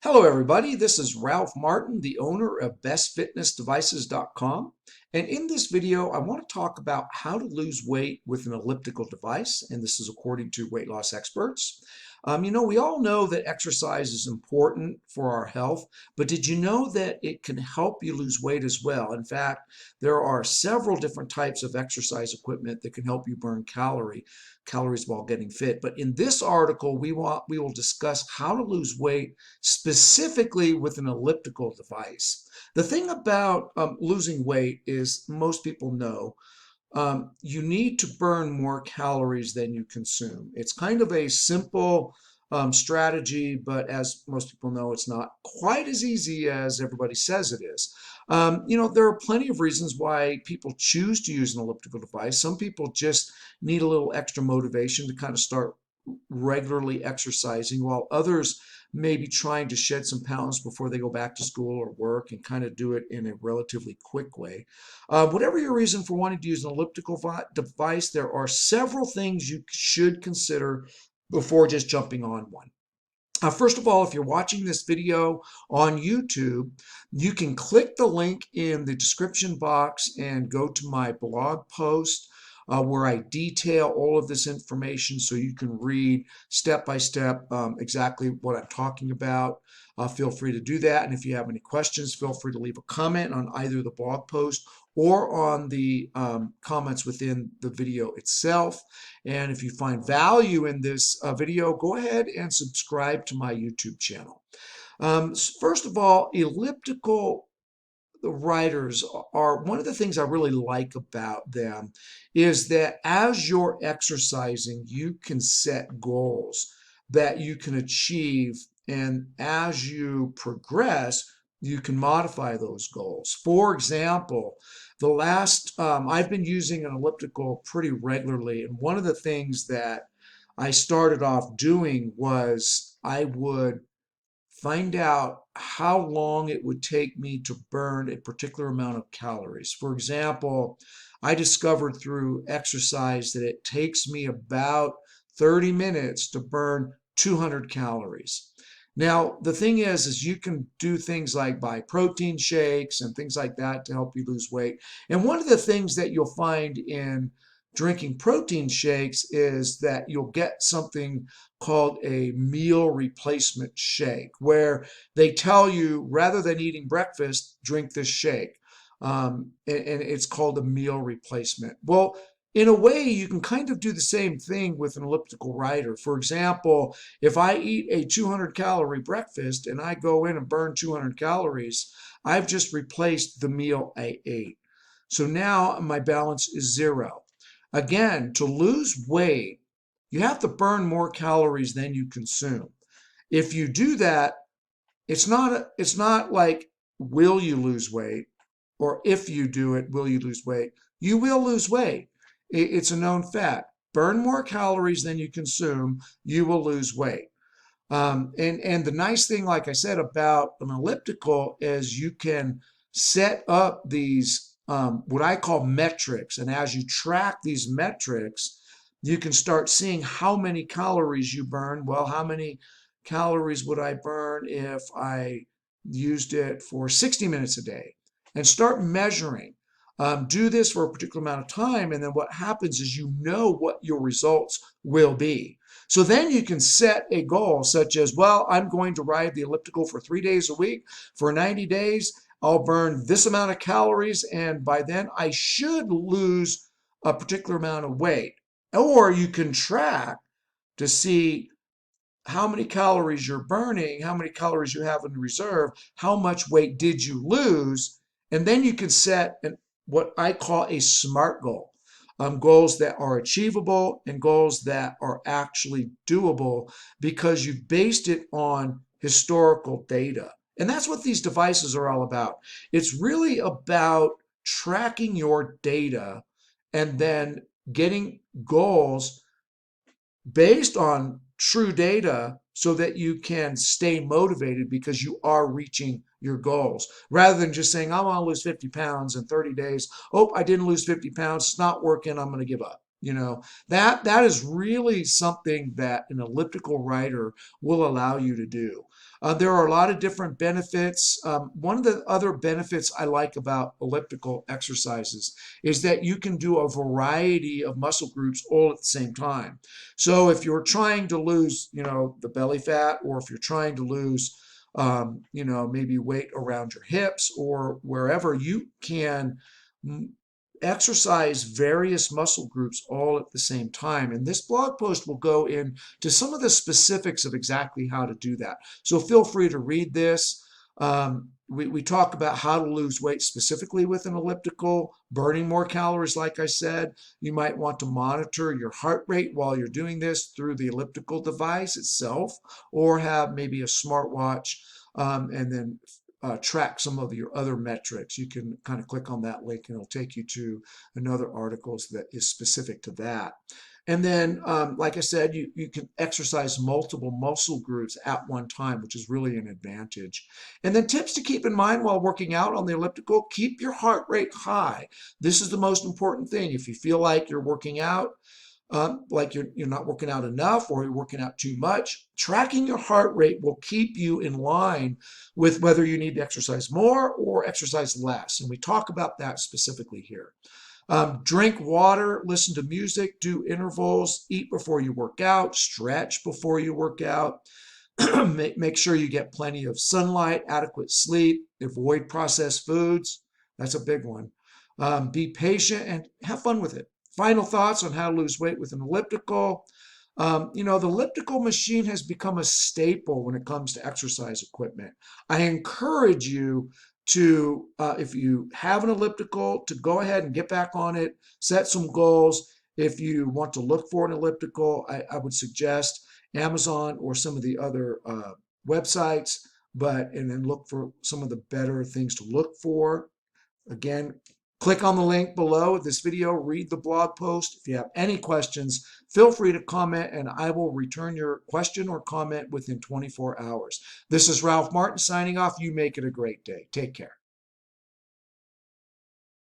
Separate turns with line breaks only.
Hello, everybody. This is Ralph Martin, the owner of BestFitnessDevices.com. And in this video, I want to talk about how to lose weight with an elliptical device. And this is according to weight loss experts. We all know that exercise is important for our health, but did you know that it can help you lose weight as well? In fact, there are several different types of exercise equipment that can help you burn calories while getting fit. But in this article, we will discuss how to lose weight specifically with an elliptical device. The thing about losing weight is most people know you need to burn more calories than you consume. It's kind of a simple strategy, but as most people know, it's not quite as easy as everybody says it is. There are plenty of reasons why people choose to use an elliptical device. Some people just need a little extra motivation to kind of start regularly exercising, while others may be trying to shed some pounds before they go back to school or work and kind of do it in a relatively quick way. Whatever your reason for wanting to use an elliptical device, there are several things you should consider before just jumping on one. First of all, if you're watching this video on YouTube, you can click the link in the description box and go to my blog post where I detail all of this information so you can read step by step exactly what I'm talking about. Feel free to do that. And if you have any questions, feel free to leave a comment on either the blog post or on the comments within the video itself. And if you find value in this video, go ahead and subscribe to my YouTube channel. First of all, elliptical riders are one of the things I really like about them is that as you're exercising, you can set goals that you can achieve. And as you progress, you can modify those goals. For example, I've been using an elliptical pretty regularly. And one of the things that I started off doing was I would find out how long it would take me to burn a particular amount of calories. For example, I discovered through exercise that it takes me about 30 minutes to burn 200 calories. Now, the thing is you can do things like buy protein shakes and things like that to help you lose weight. And one of the things that you'll find in drinking protein shakes is that you'll get something called a meal replacement shake, where they tell you rather than eating breakfast, drink this shake. And it's called a meal replacement. Well, in a way, you can kind of do the same thing with an elliptical rider. For example, if I eat a 200 calorie breakfast and I go in and burn 200 calories, I've just replaced the meal I ate. So now my balance is zero. Again, to lose weight, you have to burn more calories than you consume. If you do that, it's not like will you lose weight, or if you do it, will you lose weight? You will lose weight. It's a known fact. Burn more calories than you consume, you will lose weight. And the nice thing, like I said, about an elliptical is you can set up these what I call metrics. And as you track these metrics, you can start seeing how many calories you burn. Well, how many calories would I burn if I used it for 60 minutes a day? And start measuring. Do this for a particular amount of time, and then what happens is you know what your results will be. So then you can set a goal such as, well, I'm going to ride the elliptical for 3 days a week. For 90 days, I'll burn this amount of calories, and by then I should lose a particular amount of weight. Or you can track to see how many calories you're burning, how many calories you have in reserve, how much weight did you lose, and then you can set what I call a SMART goal. Goals that are achievable and goals that are actually doable because you've based it on historical data. And that's what these devices are all about. It's really about tracking your data and then getting goals based on true data so that you can stay motivated because you are reaching your goals rather than just saying, I want to lose 50 pounds in 30 days. Oh, I didn't lose 50 pounds. It's not working. I'm going to give up. That is really something that an elliptical rider will allow you to do. There are a lot of different benefits. One of the other benefits I like about elliptical exercises is that you can do a variety of muscle groups all at the same time. So if you're trying to lose, the belly fat, or if you're trying to lose, maybe weight around your hips or wherever, you can exercise various muscle groups all at the same time. And this blog post will go into some of the specifics of exactly how to do that. So feel free to read this. We talk about how to lose weight specifically with an elliptical, burning more calories, like I said. You might want to monitor your heart rate while you're doing this through the elliptical device itself, or have maybe a smartwatch, and then track some of your other metrics. You can kind of click on that link and it'll take you to another article that is specific to that. And then, like I said, you can exercise multiple muscle groups at one time, which is really an advantage. And then tips to keep in mind while working out on the elliptical: keep your heart rate high. This is the most important thing. If you feel like you're working out, like you're not working out enough, or you're working out too much, tracking your heart rate will keep you in line with whether you need to exercise more or exercise less. And we talk about that specifically here. Drink water, listen to music, do intervals, eat before you work out, stretch before you work out. Make sure you get plenty of sunlight, adequate sleep, avoid processed foods. That's a big one. Be patient and have fun with it. Final thoughts on how to lose weight with an elliptical. The elliptical machine has become a staple when it comes to exercise equipment. I encourage you to, if you have an elliptical, to go ahead and get back on it, set some goals. If you want to look for an elliptical, I would suggest Amazon or some of the other websites, and then look for some of the better things to look for. Again, click on the link below this video, read the blog post. If you have any questions, feel free to comment and I will return your question or comment within 24 hours. This is Ralph Martin signing off. You make it a great day. Take care.